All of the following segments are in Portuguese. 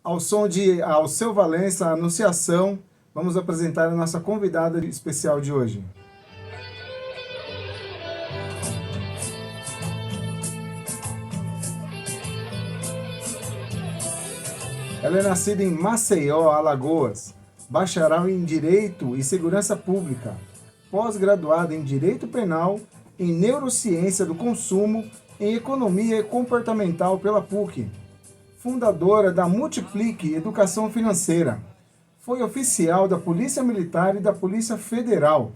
Ao som de Alceu Valença, Anunciação, vamos apresentar a nossa convidada especial de hoje. Ela é nascida em Maceió, Alagoas, bacharel em Direito e Segurança Pública, pós-graduada em Direito Penal, em Neurociência do Consumo, em Economia Comportamental pela PUC, fundadora da Multiplique Educação Financeira. Foi oficial da Polícia Militar e da Polícia Federal.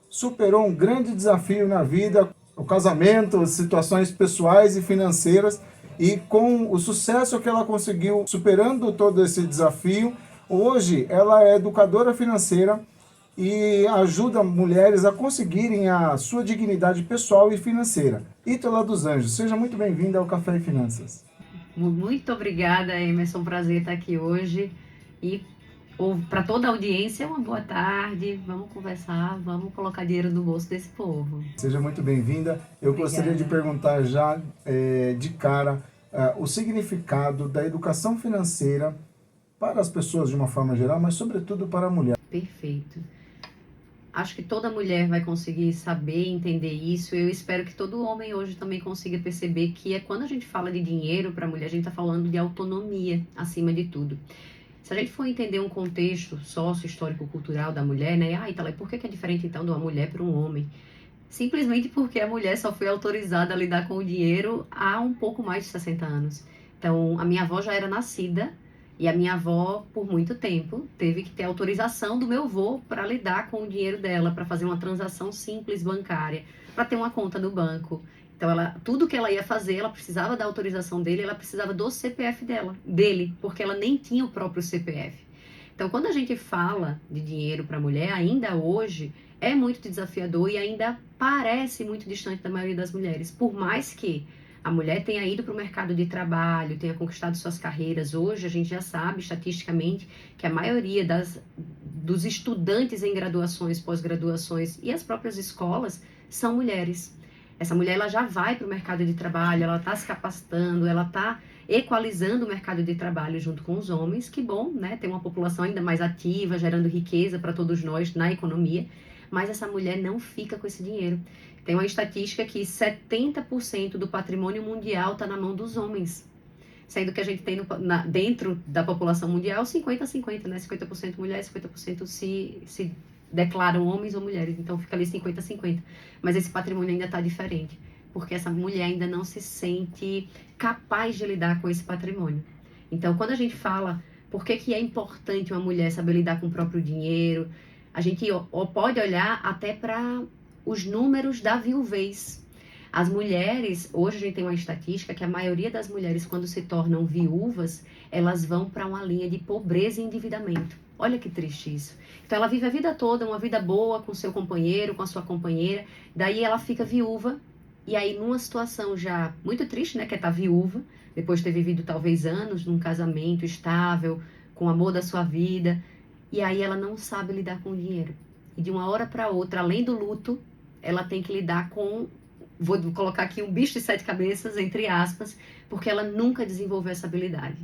Superou um grande desafio na vida, o casamento, situações pessoais e financeiras, e com o sucesso que ela conseguiu superando todo esse desafio, hoje ela é educadora financeira e ajuda mulheres a conseguirem a sua dignidade pessoal e financeira. Ítala dos Anjos, seja muito bem-vinda ao Café e Finanças. Muito obrigada, Emerson. Prazer estar aqui hoje. E para toda a audiência, uma boa tarde. Vamos conversar, vamos colocar dinheiro no bolso desse povo. Seja muito bem-vinda. Eu gostaria de perguntar já de cara o significado da educação financeira para as pessoas de uma forma geral, mas sobretudo para a mulher. Perfeito. Acho que toda mulher vai conseguir saber, entender isso. Eu espero que todo homem hoje também consiga perceber que quando a gente fala de dinheiro para a mulher, a gente está falando de autonomia acima de tudo. Se a gente for entender um contexto sócio-histórico-cultural da mulher, né? Então, por que é diferente então de uma mulher para um homem? Simplesmente porque a mulher só foi autorizada a lidar com o dinheiro há um pouco mais de 60 anos. Então, a minha avó já era nascida e a minha avó, por muito tempo, teve que ter autorização do meu avô para lidar com o dinheiro dela, para fazer uma transação simples bancária, para ter uma conta no banco. Então, tudo que ela ia fazer, ela precisava da autorização dele, ela precisava do CPF dele, porque ela nem tinha o próprio CPF. Então, quando a gente fala de dinheiro para a mulher, ainda hoje é muito desafiador e ainda parece muito distante da maioria das mulheres, por mais que a mulher tenha ido para o mercado de trabalho, tenha conquistado suas carreiras. Hoje a gente já sabe, estatisticamente, que a maioria dos estudantes em graduações, pós-graduações e as próprias escolas são mulheres. Essa mulher ela já vai para o mercado de trabalho, ela está se capacitando, ela está equalizando o mercado de trabalho junto com os homens. Que bom, né? Ter uma população ainda mais ativa, gerando riqueza para todos nós na economia. Mas essa mulher não fica com esse dinheiro. Tem uma estatística que 70% do patrimônio mundial está na mão dos homens. Sendo que a gente tem dentro da população mundial 50-50, né? 50% mulheres, 50% se declaram homens ou mulheres. Então fica ali 50-50. Mas esse patrimônio ainda está diferente. Porque essa mulher ainda não se sente capaz de lidar com esse patrimônio. Então quando a gente fala por que é importante uma mulher saber lidar com o próprio dinheiro, a gente pode olhar até para os números da viuvez. As mulheres, hoje a gente tem uma estatística que a maioria das mulheres, quando se tornam viúvas, elas vão para uma linha de pobreza e endividamento. Olha que triste isso. Então ela vive a vida toda, uma vida boa com seu companheiro, com a sua companheira, daí ela fica viúva, e aí numa situação já muito triste, né, que é estar viúva, depois de ter vivido talvez anos num casamento estável, com o amor da sua vida, e aí ela não sabe lidar com o dinheiro. E de uma hora para outra, além do luto, ela tem que lidar com, vou colocar aqui um bicho de 7 cabeças, entre aspas, porque ela nunca desenvolveu essa habilidade.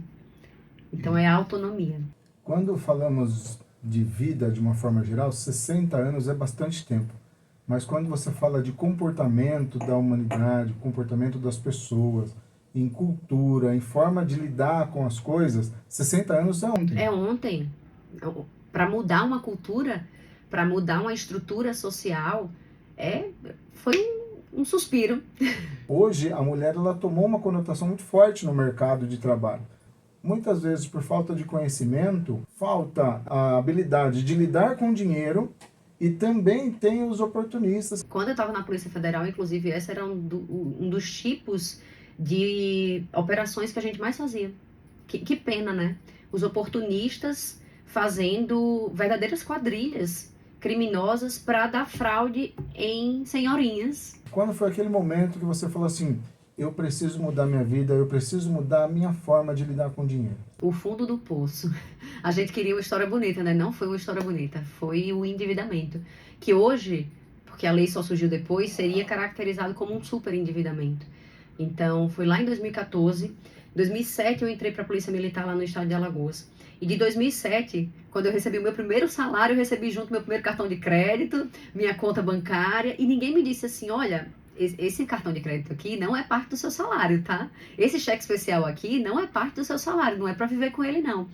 Então é a autonomia. Quando falamos de vida de uma forma geral, 60 anos é bastante tempo. Mas quando você fala de comportamento da humanidade, comportamento das pessoas, em cultura, em forma de lidar com as coisas, 60 anos é ontem. É ontem. Para mudar uma cultura, para mudar uma estrutura social, foi um suspiro. Hoje, a mulher ela tomou uma conotação muito forte no mercado de trabalho. Muitas vezes, por falta de conhecimento, falta a habilidade de lidar com o dinheiro e também tem os oportunistas. Quando eu estava na Polícia Federal, inclusive, esse era um dos tipos de operações que a gente mais fazia. Que pena, né? Os oportunistas fazendo verdadeiras quadrilhas criminosas para dar fraude em senhorinhas. Quando foi aquele momento que você falou assim, eu preciso mudar minha vida, eu preciso mudar a minha forma de lidar com o dinheiro? O fundo do poço. A gente queria uma história bonita, né? Não foi uma história bonita, foi o endividamento. Que hoje, porque a lei só surgiu depois, seria caracterizado como um super endividamento. Então, foi lá em 2014 Em 2007 eu entrei para a Polícia Militar lá no estado de Alagoas. E de 2007, quando eu recebi o meu primeiro salário, eu recebi junto meu primeiro cartão de crédito, minha conta bancária, e ninguém me disse assim, olha, esse cartão de crédito aqui não é parte do seu salário, tá? Esse cheque especial aqui não é parte do seu salário, não é para viver com ele, não.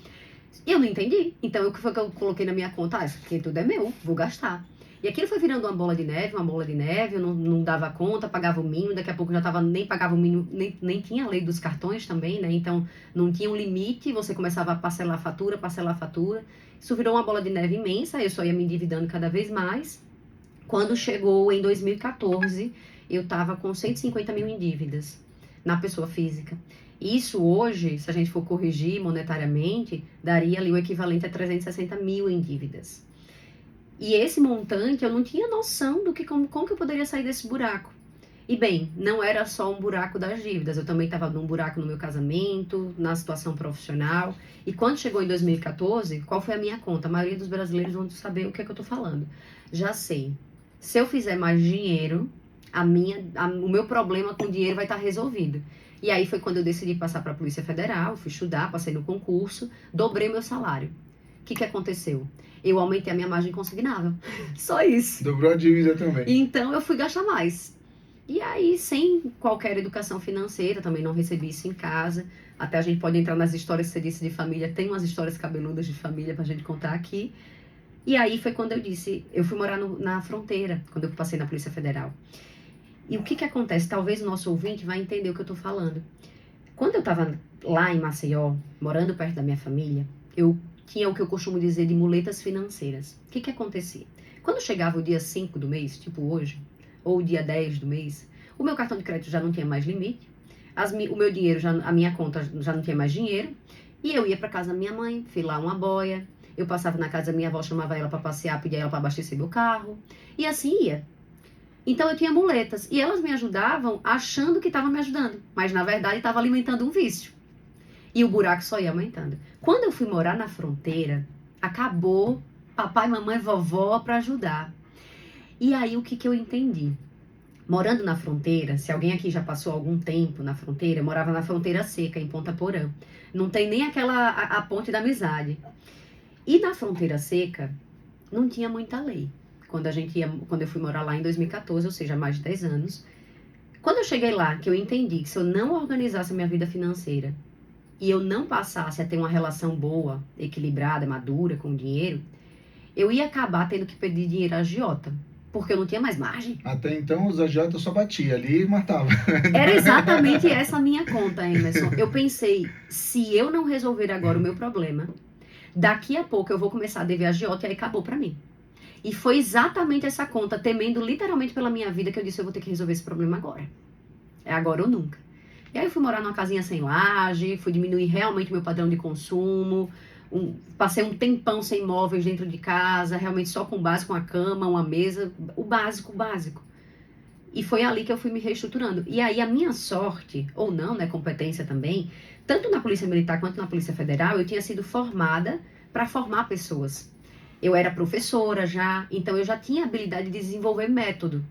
E eu não entendi. Então, o que foi que eu coloquei na minha conta? Ah, isso aqui tudo é meu, vou gastar. E aquilo foi virando uma bola de neve, eu não dava conta, pagava o mínimo, daqui a pouco eu já tava, nem pagava o mínimo, nem tinha a lei dos cartões também, né? Então, não tinha um limite, você começava a parcelar a fatura. Isso virou uma bola de neve imensa, eu só ia me endividando cada vez mais. Quando chegou em 2014, eu tava com 150 mil em dívidas na pessoa física. Isso hoje, se a gente for corrigir monetariamente, daria ali o equivalente a 360 mil em dívidas. E esse montante eu não tinha noção do que como que eu poderia sair desse buraco. E bem, não era só um buraco das dívidas, eu também estava num buraco no meu casamento, na situação profissional. E quando chegou em 2014, qual foi a minha conta? A maioria dos brasileiros vão saber o que é que eu estou falando. Já sei. Se eu fizer mais dinheiro, o meu problema com dinheiro vai estar resolvido. E aí foi quando eu decidi passar para a Polícia Federal, fui estudar, passei no concurso, dobrei meu salário. O que aconteceu? Eu aumentei a minha margem consignável. Só isso. Dobrou a dívida também. Então eu fui gastar mais. E aí, sem qualquer educação financeira, também não recebi isso em casa. Até a gente pode entrar nas histórias que você disse de família. Tem umas histórias cabeludas de família pra gente contar aqui. E aí foi quando eu disse, eu fui morar na fronteira, quando eu passei na Polícia Federal. E o que acontece? Talvez o nosso ouvinte vai entender o que eu tô falando. Quando eu tava lá em Maceió, morando perto da minha família, eu tinha o que eu costumo dizer de muletas financeiras. O que acontecia? Quando chegava o dia 5 do mês, tipo hoje, ou o dia 10 do mês, o meu cartão de crédito já não tinha mais limite, o meu dinheiro, a minha conta já não tinha mais dinheiro, e eu ia para casa da minha mãe, filar uma boia, eu passava na casa da minha avó, chamava ela para passear, pedia ela para abastecer meu carro, e assim ia. Então eu tinha muletas, e elas me ajudavam achando que estavam me ajudando, mas na verdade estava alimentando um vício. E o buraco só ia aumentando. Quando eu fui morar na fronteira, acabou papai, mamãe, vovó para ajudar. E aí o que eu entendi? Morando na fronteira, se alguém aqui já passou algum tempo na fronteira, eu morava na fronteira seca, em Ponta Porã. Não tem nem a ponte da amizade. E na fronteira seca, não tinha muita lei. Quando eu fui morar lá em 2014, ou seja, há mais de 10 anos. Quando eu cheguei lá, que eu entendi que se eu não organizasse a minha vida financeira, e eu não passasse a ter uma relação boa, equilibrada, madura com o dinheiro, eu ia acabar tendo que pedir dinheiro a agiota, porque eu não tinha mais margem. Até então os agiotas só batiam ali e matavam. Era exatamente essa a minha conta, Emerson. Eu pensei, se eu não resolver agora o meu problema, daqui a pouco eu vou começar a dever a agiota e aí acabou pra mim. E foi exatamente essa conta, temendo literalmente pela minha vida, que eu disse, eu vou ter que resolver esse problema agora. É agora ou nunca. E aí eu fui morar numa casinha sem laje, fui diminuir realmente meu padrão de consumo, passei um tempão sem móveis dentro de casa, realmente só com o básico, uma cama, uma mesa, o básico, o básico. E foi ali que eu fui me reestruturando. E aí a minha sorte, ou não, né, competência também, tanto na Polícia Militar quanto na Polícia Federal, eu tinha sido formada para formar pessoas. Eu era professora já, então eu já tinha habilidade de desenvolver método.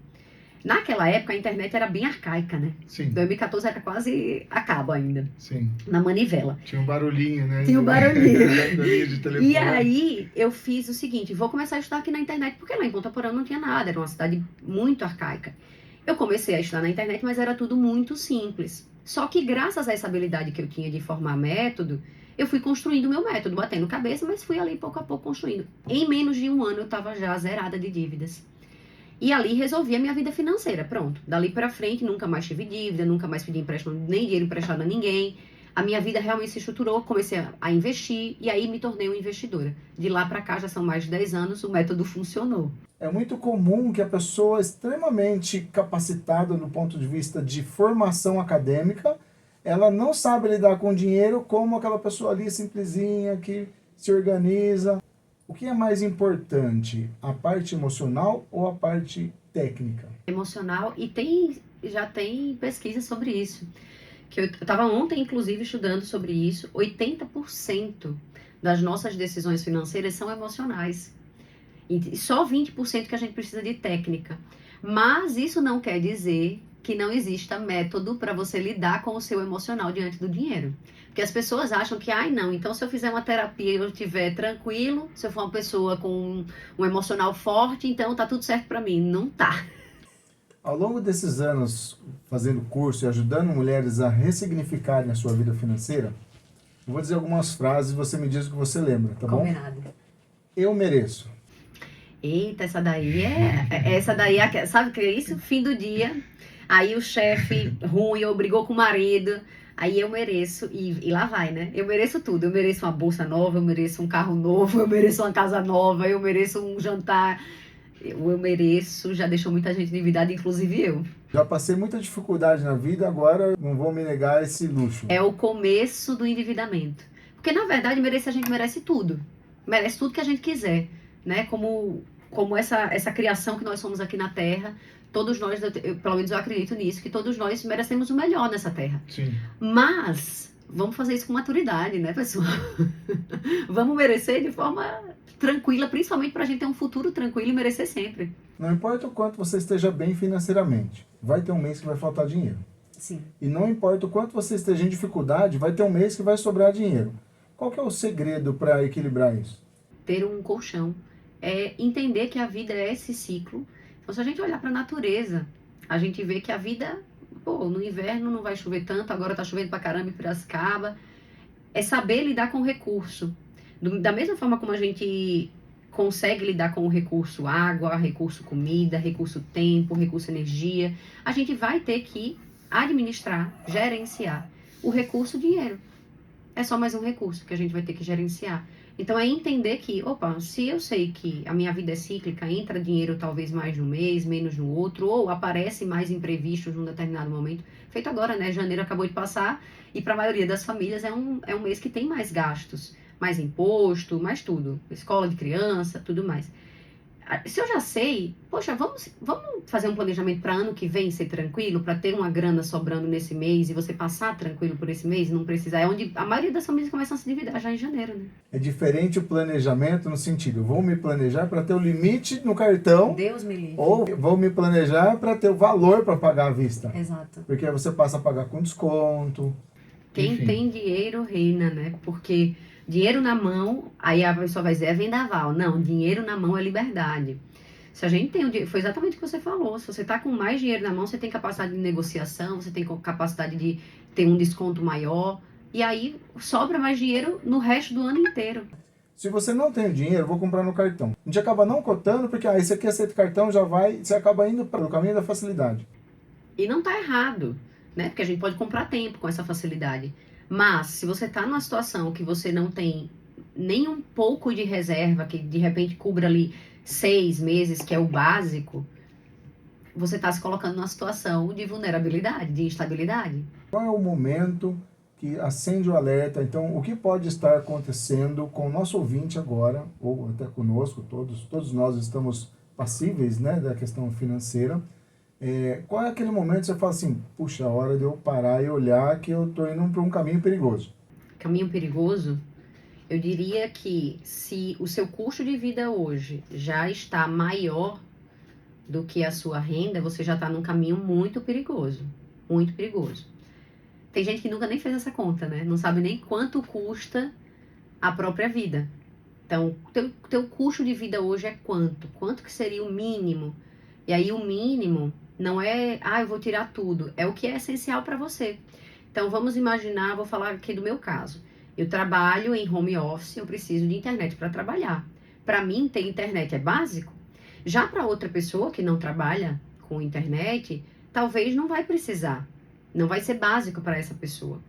Naquela época, a internet era bem arcaica, né? Sim. 2014 era quase a cabo ainda. Sim. Na manivela. Tinha um barulhinho, né? Tinha um barulhinho. De telefone. E aí, eu fiz o seguinte, vou começar a estudar aqui na internet, porque lá em Ponta Porã não tinha nada, era uma cidade muito arcaica. Eu comecei a estudar na internet, mas era tudo muito simples. Só que graças a essa habilidade que eu tinha de formar método, eu fui construindo o meu método, batendo cabeça, mas fui ali pouco a pouco construindo. Em menos de um ano, eu estava já zerada de dívidas. E ali resolvi a minha vida financeira, pronto. Dali pra frente, nunca mais tive dívida, nunca mais pedi empréstimo, nem dinheiro emprestado a ninguém. A minha vida realmente se estruturou, comecei a investir e aí me tornei uma investidora. De lá pra cá, já são mais de 10 anos, o método funcionou. É muito comum que a pessoa extremamente capacitada do ponto de vista de formação acadêmica, ela não sabe lidar com dinheiro como aquela pessoa ali simplesinha que se organiza. O que é mais importante, a parte emocional ou a parte técnica? Emocional, e já tem pesquisa sobre isso. Que eu estava ontem, inclusive, estudando sobre isso. 80% das nossas decisões financeiras são emocionais. E só 20% que a gente precisa de técnica. Mas isso não quer dizer que não exista método para você lidar com o seu emocional diante do dinheiro. Porque as pessoas acham que, ai não, então se eu fizer uma terapia e eu estiver tranquilo, se eu for uma pessoa com um emocional forte, então tá tudo certo para mim. Não tá. Ao longo desses anos fazendo curso e ajudando mulheres a ressignificarem a sua vida financeira, eu vou dizer algumas frases e você me diz o que você lembra, tá bom? Combinado. Eu mereço. Eita, essa daí é, sabe o que é isso? Fim do dia, aí o chefe ruim brigou com o marido, aí eu mereço, e lá vai, né? Eu mereço tudo, eu mereço uma bolsa nova, eu mereço um carro novo, eu mereço uma casa nova, eu mereço um jantar, eu mereço, já deixou muita gente endividada, inclusive eu. Já passei muita dificuldade na vida, agora não vou me negar esse luxo. É o começo do endividamento. Porque, na verdade, a gente merece tudo. Merece tudo que a gente quiser, né? Como essa criação que nós somos aqui na Terra, todos nós, pelo menos eu acredito nisso, que todos nós merecemos o melhor nessa Terra. Sim. Mas, vamos fazer isso com maturidade, né, pessoal? Vamos merecer de forma tranquila, principalmente pra gente ter um futuro tranquilo e merecer sempre. Não importa o quanto você esteja bem financeiramente, vai ter um mês que vai faltar dinheiro. Sim. E não importa o quanto você esteja em dificuldade, vai ter um mês que vai sobrar dinheiro. Qual que é o segredo para equilibrar isso? Ter um colchão. É entender que a vida é esse ciclo. Então, se a gente olhar para a natureza, a gente vê que a vida, pô, no inverno não vai chover tanto, agora tá chovendo pra caramba em Piracicaba. É saber lidar com o recurso. Da mesma forma como a gente consegue lidar com o recurso água, recurso comida, recurso tempo, recurso energia, a gente vai ter que administrar, gerenciar o recurso dinheiro. É só mais um recurso que a gente vai ter que gerenciar. Então é entender que, opa, se eu sei que a minha vida é cíclica, entra dinheiro talvez mais no mês, menos no outro, ou aparece mais imprevistos num determinado momento. Feito agora, né? Janeiro acabou de passar e para a maioria das famílias é um mês que tem mais gastos, mais imposto, mais tudo. Escola de criança, tudo mais. Se eu já sei, poxa, vamos fazer um planejamento para ano que vem ser tranquilo, para ter uma grana sobrando nesse mês e você passar tranquilo por esse mês, não precisar. É onde a maioria das famílias começam a se endividar já em janeiro, né? É diferente o planejamento no sentido, vou me planejar para ter o limite no cartão, Deus me livre. ou vou me planejar para ter o valor para pagar à vista. Exato. Porque aí você passa a pagar com desconto. Quem Enfim. tem dinheiro reina, né? Porque dinheiro na mão, aí a pessoa vai dizer, é vendaval. Não, dinheiro na mão é liberdade. Se a gente tem o dinheiro, foi exatamente o que você falou. Se você está com mais dinheiro na mão, você tem capacidade de negociação, você tem capacidade de ter um desconto maior. E aí sobra mais dinheiro no resto do ano inteiro. Se você não tem dinheiro, eu vou comprar no cartão. A gente acaba não cotando, porque esse aqui aceita cartão, já vai, você acaba indo para o caminho da facilidade. E não tá errado, né? Porque a gente pode comprar tempo com essa facilidade. Mas, se você tá numa situação que você não tem nem um pouco de reserva, que de repente cubra ali 6 meses, que é o básico, você tá se colocando numa situação de vulnerabilidade, de instabilidade. Qual é o momento que acende o alerta? Então, o que pode estar acontecendo com o nosso ouvinte agora, ou até conosco, todos nós estamos passíveis, né, da questão financeira. Qual é aquele momento que você fala assim, puxa, a hora de eu parar e olhar que eu estou indo para um caminho perigoso? Caminho perigoso? Eu diria que se o seu custo de vida hoje já está maior do que a sua renda, você já está num caminho muito perigoso. Muito perigoso. Tem gente que nunca nem fez essa conta, né? Não sabe nem quanto custa a própria vida. Então, teu custo de vida hoje é quanto? Quanto que seria o mínimo? E aí o mínimo não é, eu vou tirar tudo. É o que é essencial para você. Então, vamos imaginar, vou falar aqui do meu caso. Eu trabalho em home office, eu preciso de internet para trabalhar. Para mim, ter internet é básico. Já para outra pessoa que não trabalha com internet, talvez não vai precisar. Não vai ser básico para essa pessoa.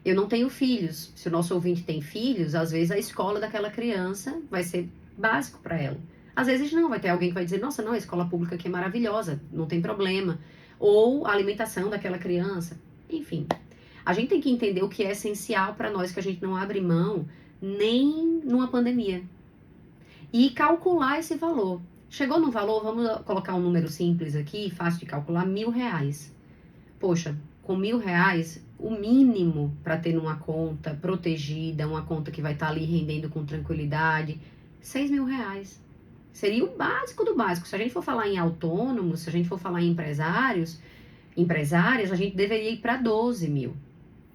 Eu não tenho filhos. Se o nosso ouvinte tem filhos, às vezes a escola daquela criança vai ser básico para ela. Às vezes não, vai ter alguém que vai dizer, nossa, não, a escola pública aqui é maravilhosa, não tem problema. Ou a alimentação daquela criança. Enfim, a gente tem que entender o que é essencial para nós, que a gente não abre mão nem numa pandemia. E calcular esse valor. Chegou no valor, vamos colocar um número simples aqui, fácil de calcular, R$1.000. Poxa, com R$1.000, o mínimo para ter numa conta protegida, uma conta que vai estar ali rendendo com tranquilidade, R$6.000. Seria o básico do básico. Se a gente for falar em autônomos, se a gente for falar em empresários, empresárias, a gente deveria ir para 12 mil,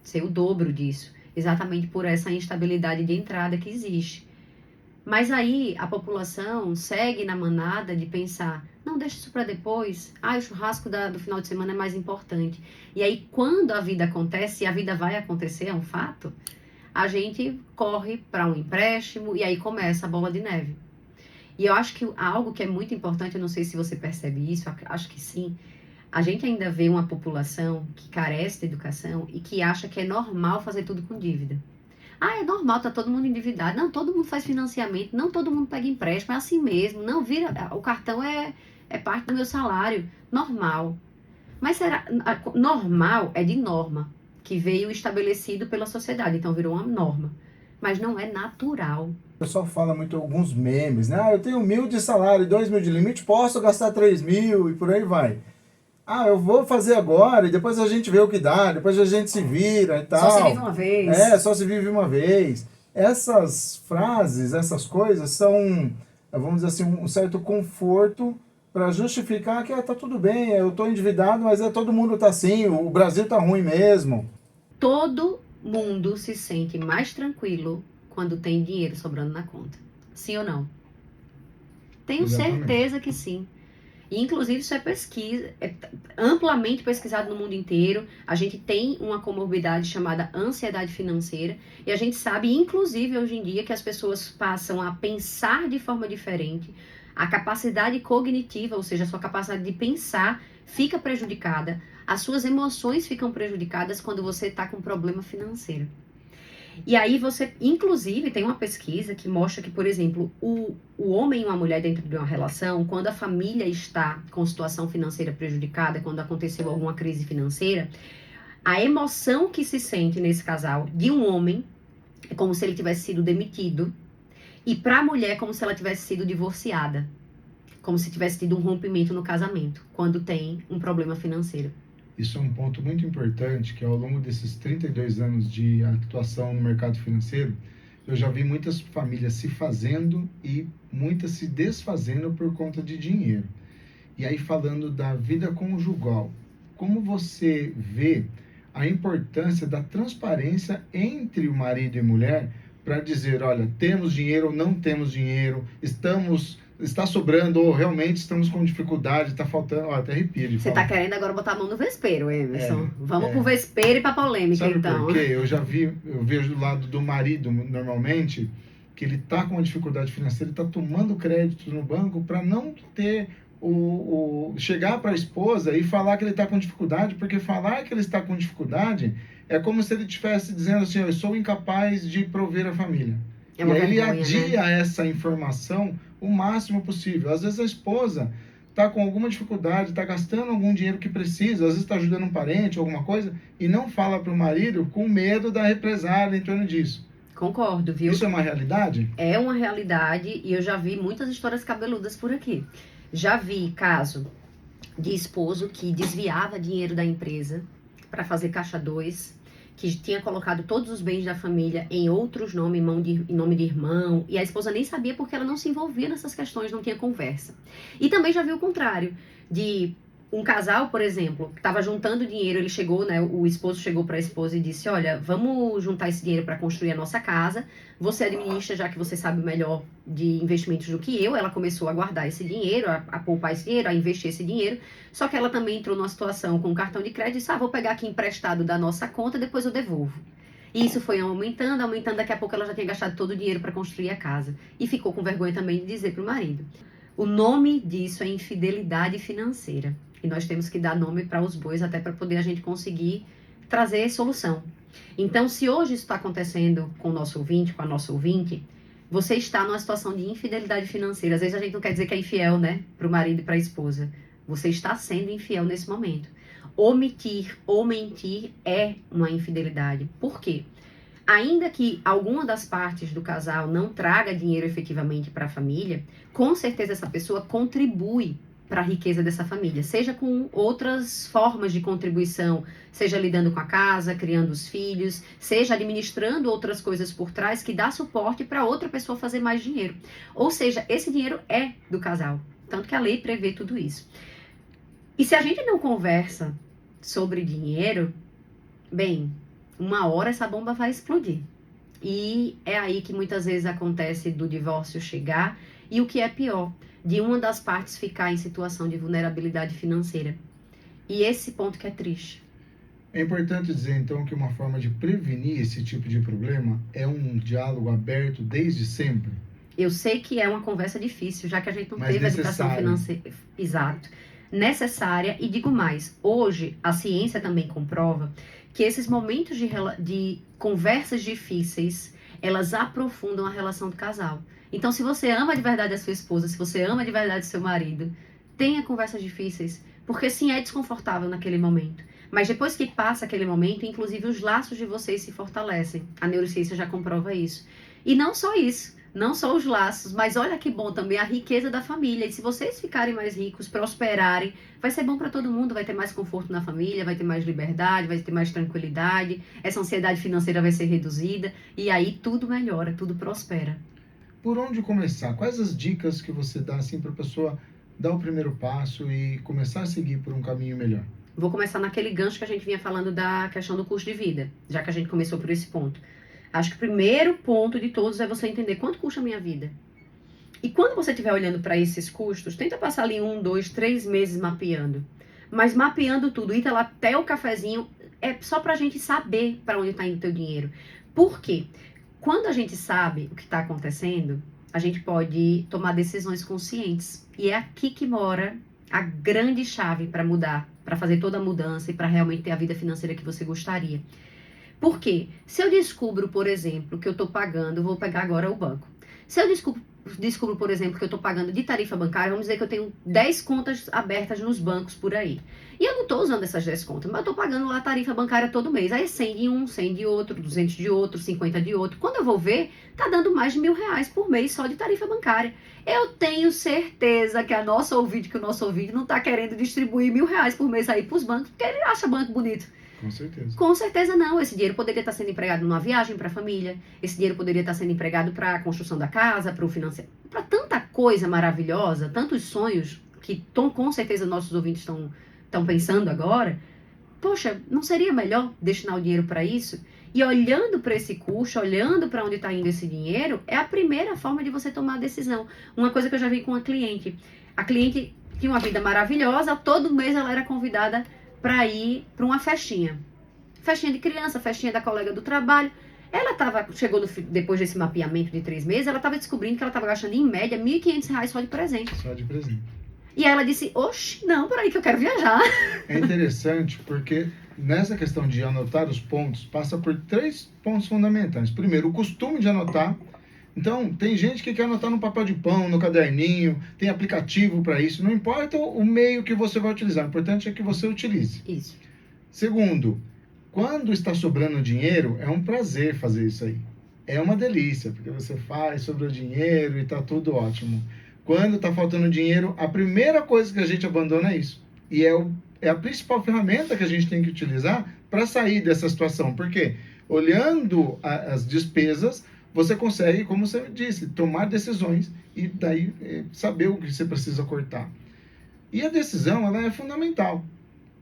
ser o dobro disso, exatamente por essa instabilidade de entrada que existe. Mas aí a população segue na manada de pensar, não, deixa isso para depois, o churrasco do final de semana é mais importante. E aí quando a vida acontece, e a vida vai acontecer, é um fato, a gente corre para um empréstimo e aí começa a bola de neve. E eu acho que algo que é muito importante, eu não sei se você percebe isso, acho que sim, a gente ainda vê uma população que carece de educação e que acha que é normal fazer tudo com dívida. É normal, tá todo mundo endividado. Não, todo mundo faz financiamento. Não, todo mundo pega empréstimo. É assim mesmo. Não, o cartão é parte do meu salário. Normal. Mas será... Normal é de norma, que veio estabelecido pela sociedade. Então, virou uma norma. Mas não é natural. O pessoal fala muito alguns memes, né? Eu tenho 1.000 de salário e 2.000 de limite, posso gastar 3.000 e por aí vai. Eu vou fazer agora e depois a gente vê o que dá, depois a gente se vira e tal. Só se vive uma vez. Só se vive uma vez. Essas frases, essas coisas são, vamos dizer assim, um certo conforto para justificar que tá tudo bem, eu tô endividado, mas todo mundo tá assim, o Brasil tá ruim mesmo. Todo mundo se sente mais tranquilo quando tem dinheiro sobrando na conta. Sim ou não? Tenho certeza que sim. E, inclusive, isso é amplamente pesquisado no mundo inteiro. A gente tem uma comorbidade chamada ansiedade financeira. E a gente sabe, inclusive, hoje em dia, que as pessoas passam a pensar de forma diferente. A capacidade cognitiva, ou seja, a sua capacidade de pensar, fica prejudicada. As suas emoções ficam prejudicadas quando você está com problema financeiro. E aí você, inclusive, tem uma pesquisa que mostra que, por exemplo, o homem e uma mulher dentro de uma relação, quando a família está com situação financeira prejudicada, quando aconteceu alguma crise financeira, a emoção que se sente nesse casal de um homem é como se ele tivesse sido demitido, e para a mulher é como se ela tivesse sido divorciada, como se tivesse tido um rompimento no casamento, quando tem um problema financeiro. Isso é um ponto muito importante, que ao longo desses 32 anos de atuação no mercado financeiro, eu já vi muitas famílias se fazendo e muitas se desfazendo por conta de dinheiro. E aí, falando da vida conjugal, como você vê a importância da transparência entre o marido e mulher para dizer, olha, temos dinheiro ou não temos dinheiro, está sobrando ou realmente estamos com dificuldade, está faltando, até arrepio de falar. Você está querendo agora botar a mão no vespeiro, Emerson. Vamos pro vespeiro e pra polêmica. Sabe então. Por quê? Eu vejo do lado do marido, normalmente, que ele está com uma dificuldade financeira, ele está tomando crédito no banco para não ter chegar para a esposa e falar que ele está com dificuldade, porque falar que ele está com dificuldade é como se ele estivesse dizendo assim, eu sou incapaz de prover a família. E aí ele adia essa informação o máximo possível. Às vezes a esposa está com alguma dificuldade, está gastando algum dinheiro que precisa, às vezes está ajudando um parente, alguma coisa, e não fala para o marido com medo da represália em torno disso. Concordo, viu? Isso é uma realidade? É uma realidade e eu já vi muitas histórias cabeludas por aqui. Já vi caso de esposo que desviava dinheiro da empresa para fazer caixa 2, que tinha colocado todos os bens da família em outros nomes, em nome de irmão, e a esposa nem sabia porque ela não se envolvia nessas questões, não tinha conversa. E também já vi o contrário, de um casal, por exemplo, que estava juntando dinheiro, ele chegou, né, o esposo chegou para a esposa e disse, olha, vamos juntar esse dinheiro para construir a nossa casa, você administra, já que você sabe melhor de investimentos do que eu. Ela começou a guardar esse dinheiro, a poupar esse dinheiro, a investir esse dinheiro, só que ela também entrou numa situação com um cartão de crédito e disse, vou pegar aqui emprestado da nossa conta, depois eu devolvo. E isso foi aumentando, daqui a pouco ela já tinha gastado todo o dinheiro para construir a casa. E ficou com vergonha também de dizer para o marido. O nome disso é infidelidade financeira. E nós temos que dar nome para os bois até para poder a gente conseguir trazer solução. Então, se hoje isso está acontecendo com o nosso ouvinte, com a nossa ouvinte, você está numa situação de infidelidade financeira. Às vezes a gente não quer dizer que é infiel, né? Para o marido e para a esposa. Você está sendo infiel nesse momento. Omitir ou mentir é uma infidelidade. Por quê? Ainda que alguma das partes do casal não traga dinheiro efetivamente para a família, com certeza essa pessoa contribui para a riqueza dessa família, seja com outras formas de contribuição, seja lidando com a casa, criando os filhos, seja administrando outras coisas por trás que dá suporte para outra pessoa fazer mais dinheiro. Ou seja, esse dinheiro é do casal, tanto que a lei prevê tudo isso. E se a gente não conversa sobre dinheiro, bem, uma hora essa bomba vai explodir. E é aí que muitas vezes acontece do divórcio chegar e o que é pior, de uma das partes ficar em situação de vulnerabilidade financeira. E esse ponto que é triste. É importante dizer, então, que uma forma de prevenir esse tipo de problema é um diálogo aberto desde sempre. Eu sei que é uma conversa difícil, já que a gente não Mas teve educação necessária. financeira. Exato. Necessária, e digo mais, hoje a ciência também comprova que esses momentos de conversas difíceis, elas aprofundam a relação do casal. Então, se você ama de verdade a sua esposa, se você ama de verdade o seu marido, tenha conversas difíceis, porque sim, é desconfortável naquele momento. Mas depois que passa aquele momento, inclusive os laços de vocês se fortalecem. A neurociência já comprova isso. E não só isso, não só os laços, mas olha que bom também a riqueza da família. E se vocês ficarem mais ricos, prosperarem, vai ser bom para todo mundo, vai ter mais conforto na família, vai ter mais liberdade, vai ter mais tranquilidade, essa ansiedade financeira vai ser reduzida e aí tudo melhora, tudo prospera. Por onde começar? Quais as dicas que você dá assim para a pessoa dar o primeiro passo e começar a seguir por um caminho melhor? Vou começar naquele gancho que a gente vinha falando da questão do custo de vida, já que a gente começou por esse ponto. Acho que o primeiro ponto de todos é você entender quanto custa a minha vida. E quando você estiver olhando para esses custos, tenta passar ali 1, 2, 3 meses mapeando. Mas mapeando tudo, ir lá até o cafezinho, é só para a gente saber para onde está indo o teu dinheiro. Por quê? Quando a gente sabe o que está acontecendo, a gente pode tomar decisões conscientes. E é aqui que mora a grande chave para mudar, para fazer toda a mudança e para realmente ter a vida financeira que você gostaria. Por quê? Se eu descubro, por exemplo, que eu estou pagando, vou pegar agora o banco. Se eu descubro, por exemplo, que eu estou pagando de tarifa bancária, vamos dizer que eu tenho 10 contas abertas nos bancos por aí. E eu não estou usando essas 10 contas, mas eu estou pagando lá a tarifa bancária todo mês. Aí é 100 de um, 100 de outro, 200 de outro, 50 de outro. Quando eu vou ver, tá dando mais de R$1.000 por mês só de tarifa bancária. Eu tenho certeza que o nosso ouvinte não está querendo distribuir R$1.000 por mês aí para os bancos, porque ele acha banco bonito. Com certeza. Com certeza não. Esse dinheiro poderia estar sendo empregado numa viagem para a família. Esse dinheiro poderia estar sendo empregado para a construção da casa, para o financeiro, para tanta coisa maravilhosa, tantos sonhos que com certeza nossos ouvintes estão pensando agora. Poxa, não seria melhor destinar o dinheiro para isso? E olhando para esse custo, olhando para onde está indo esse dinheiro, é a primeira forma de você tomar a decisão. Uma coisa que eu já vi com a cliente. A cliente tinha uma vida maravilhosa, todo mês ela era convidada para ir para uma festinha. Festinha de criança, festinha da colega do trabalho. Ela chegou depois desse mapeamento de 3 meses, ela estava descobrindo que ela estava gastando em média R$1.500 só de presente. Só de presente. E ela disse, oxe, não, peraí que eu quero viajar. É interessante porque nessa questão de anotar os pontos, passa por 3 pontos fundamentais. Primeiro, o costume de anotar. Então, tem gente que quer anotar no papel de pão, no caderninho, tem aplicativo para isso. Não importa o meio que você vai utilizar, o importante é que você utilize. Isso. Segundo, quando está sobrando dinheiro, é um prazer fazer isso aí. É uma delícia, porque você faz, sobrou dinheiro e está tudo ótimo. Quando está faltando dinheiro, a primeira coisa que a gente abandona é isso. E é a principal ferramenta que a gente tem que utilizar para sair dessa situação. Porque olhando as despesas, você consegue, como você disse, tomar decisões e daí saber o que você precisa cortar. E a decisão, ela é fundamental.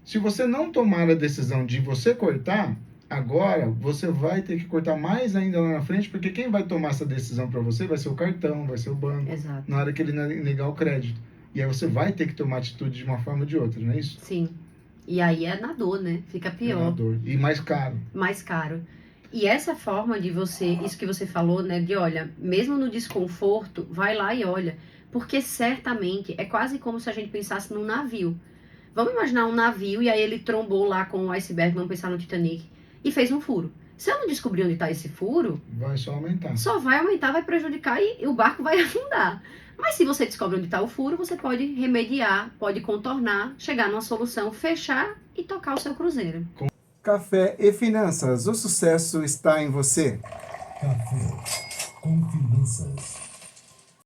Se você não tomar a decisão de você cortar, agora você vai ter que cortar mais ainda lá na frente, porque quem vai tomar essa decisão para você vai ser o cartão, vai ser o banco, Exato. na hora que ele negar o crédito. E aí você vai ter que tomar atitude de uma forma ou de outra, não é isso? Sim. E aí é na dor, né? Fica pior. É na dor. E mais caro. Mais caro. E essa forma de você, isso que você falou, né, de olha, mesmo no desconforto, vai lá e olha, porque certamente é quase como se a gente pensasse num navio. Vamos imaginar um navio e aí ele trombou lá com o iceberg, vamos pensar no Titanic, e fez um furo. Se eu não descobrir onde está esse furo, vai só aumentar. Só vai aumentar, vai prejudicar e o barco vai afundar. Mas se você descobre onde está o furo, você pode remediar, pode contornar, chegar numa solução, fechar e tocar o seu cruzeiro. Café e Finanças, o sucesso está em você. Café com Finanças.